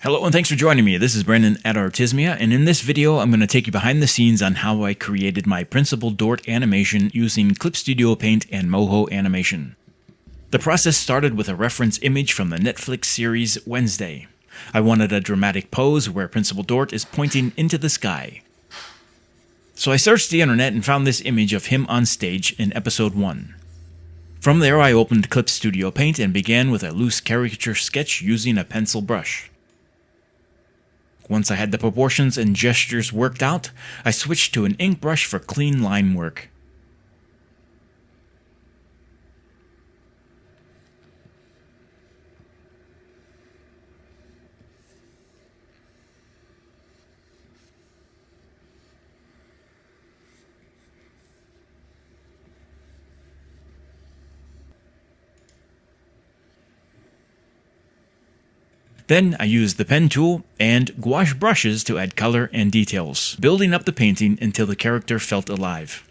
Hello and thanks for joining me. This is Brandon at Artismia, and in this video I'm going to take you behind the scenes on how I created my principal Dort animation using Clip Studio Paint and Moho animation. The process started with a reference image from the Netflix series Wednesday. I wanted a dramatic pose where Principal Dort is pointing into the sky. So I searched the internet and found this image of him on stage in episode 1. From there I opened Clip Studio Paint and began with a loose caricature sketch using a pencil brush. Once I had the proportions and gestures worked out, I switched to an ink brush for clean line work. Then I used the pen tool and gouache brushes to add color and details, building up the painting until the character felt alive.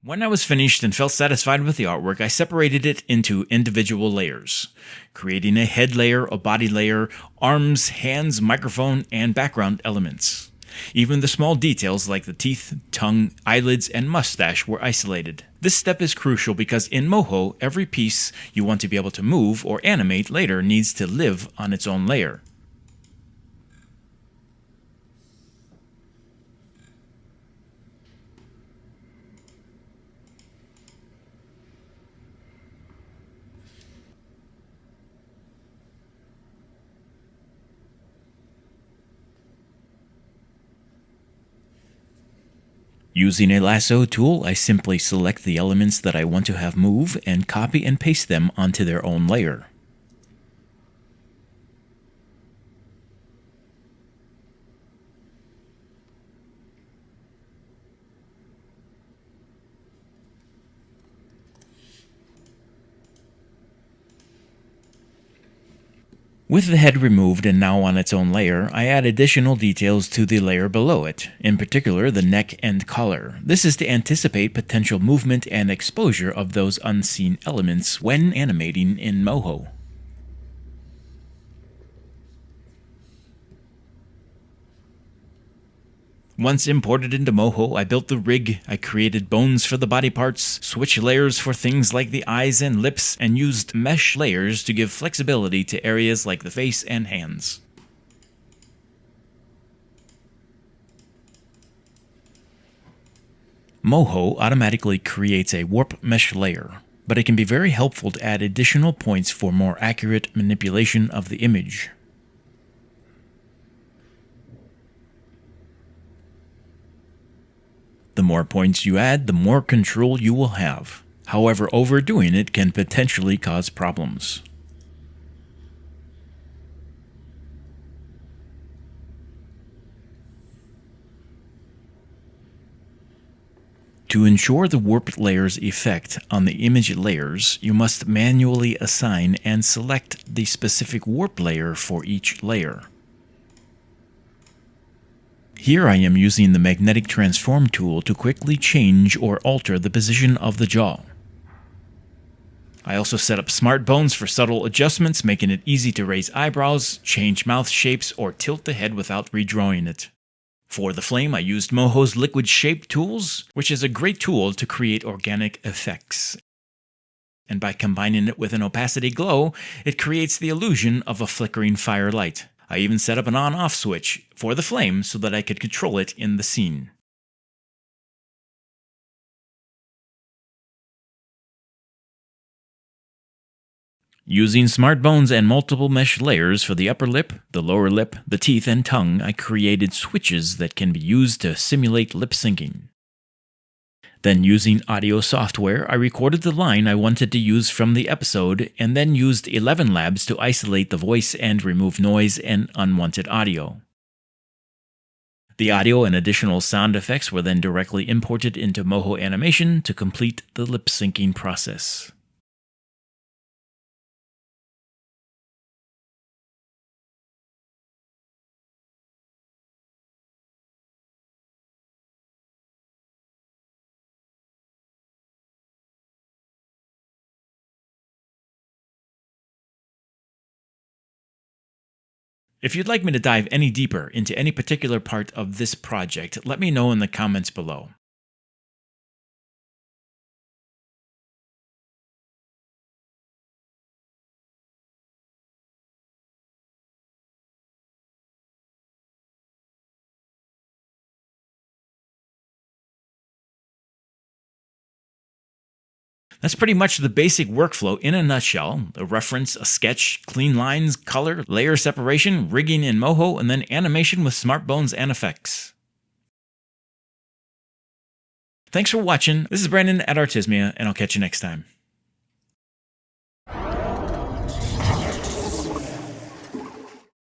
When I was finished and felt satisfied with the artwork, I separated it into individual layers, creating a head layer, a body layer, arms, hands, microphone, and background elements. Even the small details like the teeth, tongue, eyelids, and mustache were isolated. This step is crucial because in Moho, every piece you want to be able to move or animate later needs to live on its own layer. Using a lasso tool, I simply select the elements that I want to have move and copy and paste them onto their own layer. With the head removed and now on its own layer, I add additional details to the layer below it, in particular the neck and collar. This is to anticipate potential movement and exposure of those unseen elements when animating in Moho. Once imported into Moho, I built the rig, I created bones for the body parts, switch layers for things like the eyes and lips, and used mesh layers to give flexibility to areas like the face and hands. Moho automatically creates a warp mesh layer, but it can be very helpful to add additional points for more accurate manipulation of the image. The more points you add, the more control you will have. However, overdoing it can potentially cause problems. To ensure the warped layer's effect on the image layers, you must manually assign and select the specific warp layer for each layer. Here I am using the magnetic transform tool to quickly change or alter the position of the jaw. I also set up smart bones for subtle adjustments, making it easy to raise eyebrows, change mouth shapes, or tilt the head without redrawing it. For the flame, I used Moho's liquid shape tools, which is a great tool to create organic effects. And by combining it with an opacity glow, it creates the illusion of a flickering firelight. I even set up an on-off switch for the flame so that I could control it in the scene. Using smart bones and multiple mesh layers for the upper lip, the lower lip, the teeth, and tongue, I created switches that can be used to simulate lip syncing. Then using audio software, I recorded the line I wanted to use from the episode and then used 11 Labs to isolate the voice and remove noise and unwanted audio. The audio and additional sound effects were then directly imported into Moho Animation to complete the lip syncing process. If you'd like me to dive any deeper into any particular part of this project, let me know in the comments below. That's pretty much the basic workflow in a nutshell: a reference, a sketch, clean lines, color, layer separation, rigging in Moho, and then animation with smart bones and effects. Thanks for watching. This is Brandon at Artismia, and I'll catch you next time.